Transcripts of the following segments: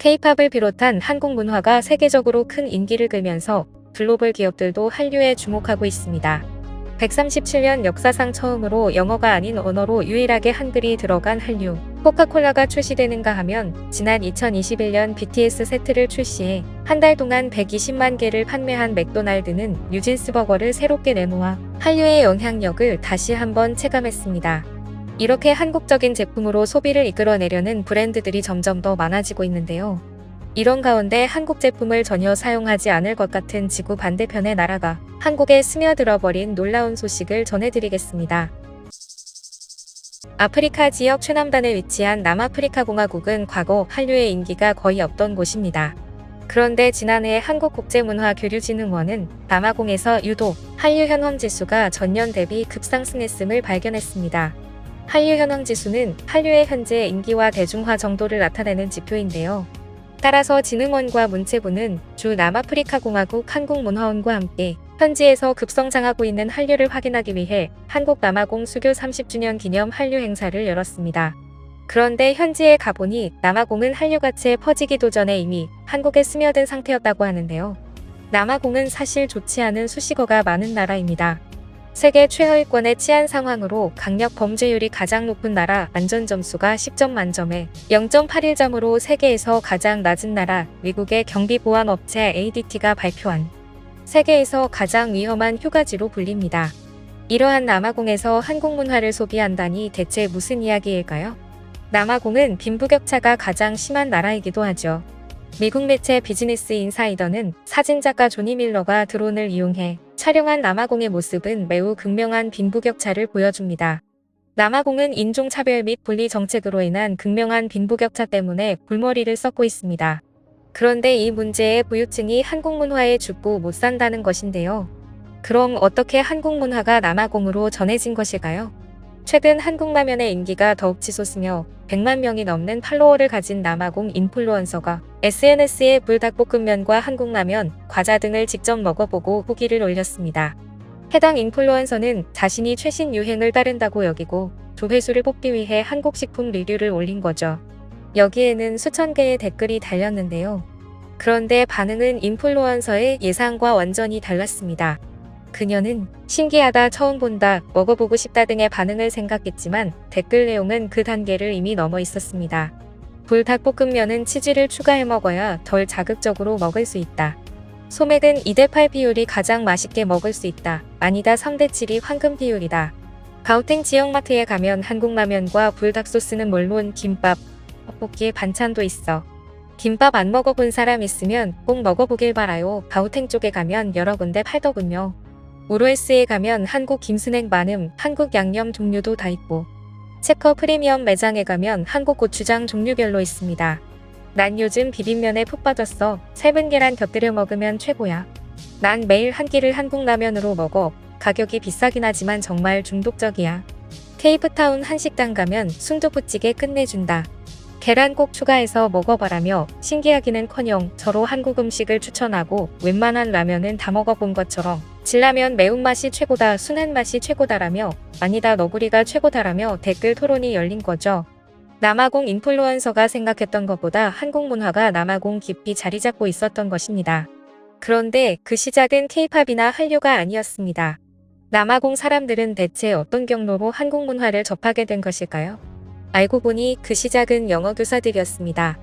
K-팝을 비롯한 한국 문화가 세계적으로 큰 인기를 끌면서 글로벌 기업들도 한류에 주목하고 있습니다. 137년 역사상 처음으로 영어가 아닌 언어로 유일하게 한글이 들어간 한류. 코카콜라가 출시되는가 하면 지난 2021년 BTS 세트를 출시해 한 달 동안 120만 개를 판매한 맥도날드는 뉴진스 버거를 새롭게 내놓아 한류의 영향력을 다시 한번 체감했습니다. 이렇게 한국적인 제품으로 소비를 이끌어내려는 브랜드들이 점점 더 많아지고 있는데요. 이런 가운데 한국 제품을 전혀 사용하지 않을 것 같은 지구 반대편의 나라가 한국에 스며들어 버린 놀라운 소식을 전해드리겠습니다. 아프리카 지역 최남단에 위치한 남아프리카 공화국은 과거 한류의 인기가 거의 없던 곳입니다. 그런데 지난해 한국국제문화교류진흥원은 남아공에서 유독 한류 현황 지수가 전년 대비 급상승했음을 발견했습니다. 한류 현황 지수는 한류의 현재 인기와 대중화 정도를 나타내는 지표인데요. 따라서 진흥원과 문체부는 주 남아프리카 공화국 한국문화원과 함께 현지에서 급성장하고 있는 한류를 확인하기 위해 한국 남아공 수교 30주년 기념 한류 행사를 열었습니다. 그런데 현지에 가보니 남아공은 한류 가치에 퍼지기도 전에 이미 한국에 스며든 상태였다고 하는데요. 남아공은 사실 좋지 않은 수식어가 많은 나라입니다. 세계 최하위권의 치안 상황으로 강력 범죄율이 가장 높은 나라 안전점수가 10점 만점에 0.81점으로 세계에서 가장 낮은 나라 미국의 경비보안업체 ADT가 발표한 세계에서 가장 위험한 휴가지로 불립니다. 이러한 남아공에서 한국 문화를 소비한다니 대체 무슨 이야기일까요? 남아공은 빈부격차가 가장 심한 나라이기도 하죠. 미국 매체 비즈니스 인사이더는 사진작가 조니 밀러가 드론을 이용해 촬영한 남아공의 모습은 매우 극명한 빈부격차를 보여줍니다. 남아공은 인종차별 및 분리 정책으로 인한 극명한 빈부격차 때문에 골머리를 썩고 있습니다. 그런데 이 문제의 부유층이 한국 문화에 죽고 못 산다는 것인데요. 그럼 어떻게 한국 문화가 남아공으로 전해진 것일까요? 최근 한국라면의 인기가 더욱 치솟으며 100만 명이 넘는 팔로워를 가진 남아공 인플루언서가 SNS에 불닭볶음면과 한국라면, 과자 등을 직접 먹어보고 후기를 올렸습니다. 해당 인플루언서는 자신이 최신 유행을 따른다고 여기고 조회수를 뽑기 위해 한국 식품 리뷰를 올린 거죠. 여기에는 수천 개의 댓글이 달렸는데요. 그런데 반응은 인플루언서의 예상과 완전히 달랐습니다. 그녀는 신기하다, 처음 본다, 먹어보고 싶다 등의 반응을 생각했지만 댓글 내용은 그 단계를 이미 넘어 있었습니다. 불닭볶음면은 치즈를 추가해 먹어야 덜 자극적으로 먹을 수 있다. 소맥은 2대8 비율이 가장 맛있게 먹을 수 있다. 아니다, 3대7이 황금 비율이다. 가우탱 지역마트에 가면 한국라면과 불닭소스는 물론 김밥, 떡볶이, 반찬도 있어. 김밥 안 먹어본 사람 있으면 꼭 먹어보길 바라요. 가우탱 쪽에 가면 여러 군데 팔더군요. 우루에스에 가면 한국 김스낵 많음, 한국 양념 종류도 다 있고, 체커 프리미엄 매장에 가면 한국 고추장 종류별로 있습니다. 난 요즘 비빔면에 푹 빠졌어. 삶은 계란 곁들여 먹으면 최고야. 난 매일 한 끼를 한국 라면으로 먹어. 가격이 비싸긴 하지만 정말 중독적이야. 케이프타운 한식당 가면 순두부찌개 끝내준다. 계란 꼭 추가해서 먹어봐라며 신기하기는커녕 저로 한국 음식을 추천하고 웬만한 라면은 다 먹어본 것처럼 진라면 매운맛이 최고다, 순한 맛이 최고다라며 아니다, 너구리가 최고다라며 댓글 토론이 열린 거죠. 남아공 인플루언서가 생각했던 것보다 한국 문화가 남아공 깊이 자리 잡고 있었던 것입니다. 그런데 그 시작은 K-팝이나 한류가 아니었습니다. 남아공 사람들은 대체 어떤 경로로 한국 문화를 접하게 된 것일까요? 알고 보니 그 시작은 영어 교사들이었습니다.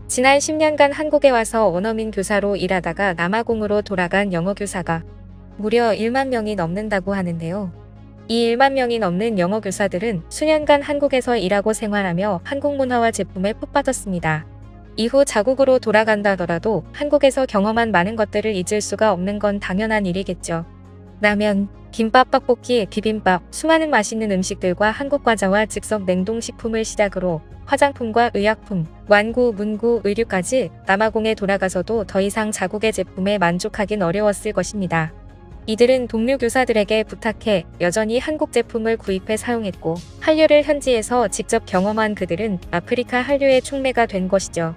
지난 10년간 한국에 와서 원어민 교사로 일하다가 남아공으로 돌아간 영어 교사가 무려 1만 명이 넘는다고 하는데요. 이 1만 명이 넘는 영어 교사들은 수년간 한국에서 일하고 생활하며 한국 문화와 제품에 푹 빠졌습니다. 이후 자국으로 돌아간다더라도 한국에서 경험한 많은 것들을 잊을 수가 없는 건 당연한 일이겠죠. 라면, 김밥, 떡볶이, 비빔밥, 수많은 맛있는 음식들과 한국 과자와 즉석 냉동식품을 시작으로 화장품과 의약품, 완구, 문구, 의류까지 남아공에 돌아가서도 더 이상 자국의 제품에 만족하긴 어려웠을 것입니다. 이들은 동료 교사들에게 부탁해 여전히 한국 제품을 구입해 사용했고 한류를 현지에서 직접 경험한 그들은 아프리카 한류의 촉매가 된 것이죠.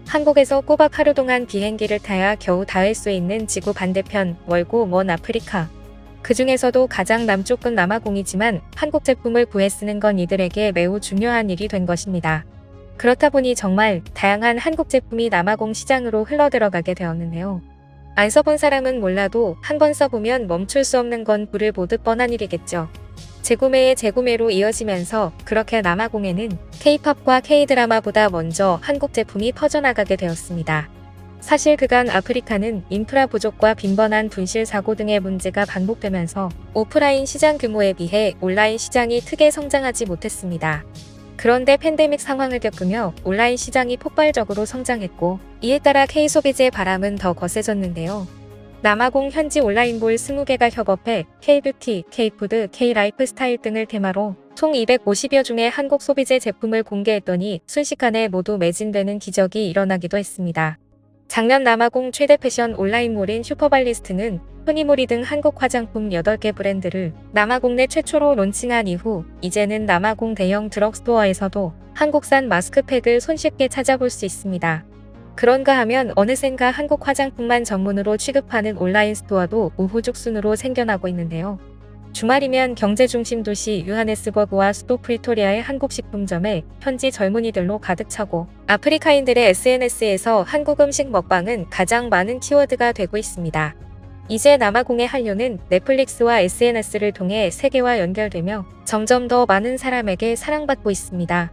한국에서 꼬박 하루 동안 비행기를 타야 겨우 닿을 수 있는 지구 반대편 멀고 먼 아프리카. 그 중에서도 가장 남쪽 끝 남아공이지만 한국 제품을 구해 쓰는 건 이들에게 매우 중요한 일이 된 것입니다. 그렇다 보니 정말 다양한 한국 제품이 남아공 시장으로 흘러들어가게 되었는데요. 안 써본 사람은 몰라도 한번 써보면 멈출 수 없는 건 불을 보듯 뻔한 일이겠죠. 재구매의 재구매로 이어지면서 그렇게 남아공에는 K-팝과 K-드라마보다 먼저 한국 제품이 퍼져나가게 되었습니다. 사실 그간 아프리카는 인프라 부족과 빈번한 분실 사고 등의 문제가 반복되면서 오프라인 시장 규모에 비해 온라인 시장이 크게 성장하지 못했습니다. 그런데 팬데믹 상황을 겪으며 온라인 시장이 폭발적으로 성장했고 이에 따라 K-소비재의 바람은 더 거세졌는데요. 남아공 현지 온라인몰 20개가 협업해 K-뷰티, K-푸드, K-라이프스타일 등을 테마로 총 250여 종의 한국 소비재 제품을 공개했더니 순식간에 모두 매진되는 기적이 일어나기도 했습니다. 작년 남아공 최대 패션 온라인몰인 슈퍼발리스트는 토니모리 등 한국 화장품 8개 브랜드를 남아공 내 최초로 론칭한 이후 이제는 남아공 대형 드럭스토어에서도 한국산 마스크팩을 손쉽게 찾아볼 수 있습니다. 그런가 하면 어느샌가 한국 화장품만 전문으로 취급하는 온라인 스토어도 우후죽순으로 생겨나고 있는데요. 주말이면 경제중심 도시 요하네스버그와 수도 프리토리아의 한국 식품점에 현지 젊은이들로 가득 차고 아프리카인들의 SNS에서 한국 음식 먹방은 가장 많은 키워드가 되고 있습니다. 이제 남아공의 한류는 넷플릭스와 SNS를 통해 세계와 연결되며 점점 더 많은 사람에게 사랑받고 있습니다.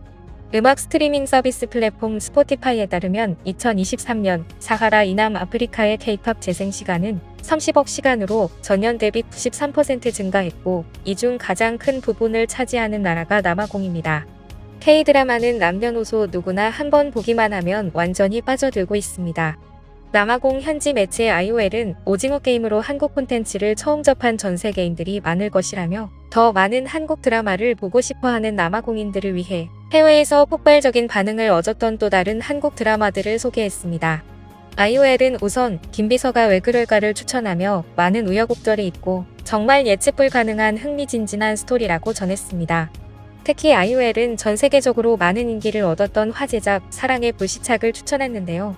음악 스트리밍 서비스 플랫폼 스포티파이에 따르면 2023년 사하라 이남 아프리카의 K-팝 재생 시간은 30억 시간으로 전년 대비 93% 증가했고 이 중 가장 큰 부분을 차지하는 나라가 남아공입니다. K-드라마는 남녀노소 누구나 한번 보기만 하면 완전히 빠져들고 있습니다. 남아공 현지 매체 IOL은 오징어 게임으로 한국 콘텐츠를 처음 접한 전 세계인들이 많을 것이라며 더 많은 한국 드라마를 보고 싶어하는 남아공인들을 위해 해외에서 폭발적인 반응을 얻었던 또 다른 한국 드라마들을 소개했습니다. IOL은 우선 김비서가 왜 그럴까를 추천하며 많은 우여곡절이 있고 정말 예측 불가능한 흥미진진한 스토리라고 전했습니다. 특히 IOL은 전 세계적으로 많은 인기를 얻었던 화제작 사랑의 불시착을 추천했는데요.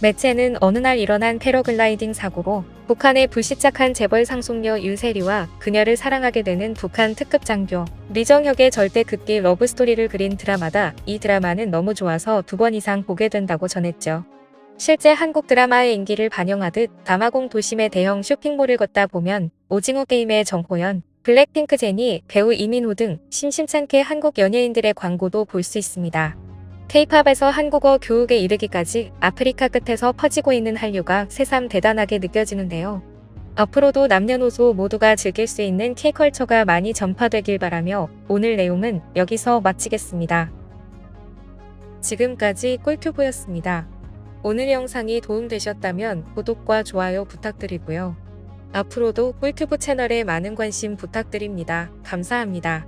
매체는 어느 날 일어난 패러글라이딩 사고로 북한에 불시착한 재벌 상속녀 윤세리와 그녀를 사랑하게 되는 북한 특급 장교 리정혁의 절대 극기 러브스토리를 그린 드라마다. 이 드라마는 너무 좋아서 2번 이상 보게 된다고 전했죠. 실제 한국 드라마의 인기를 반영하듯 남아공 도심의 대형 쇼핑몰을 걷다 보면 오징어 게임의 정호연, 블랙핑크 제니, 배우 이민호 등 심심찮게 한국 연예인들의 광고도 볼 수 있습니다. K-팝에서 한국어 교육에 이르기까지 아프리카 끝에서 퍼지고 있는 한류가 새삼 대단하게 느껴지는데요. 앞으로도 남녀노소 모두가 즐길 수 있는 K-컬처가 많이 전파되길 바라며 오늘 내용은 여기서 마치겠습니다. 지금까지 꿀튜브였습니다. 오늘 영상이 도움되셨다면 구독과 좋아요 부탁드리고요. 앞으로도 꿀튜브 채널에 많은 관심 부탁드립니다. 감사합니다.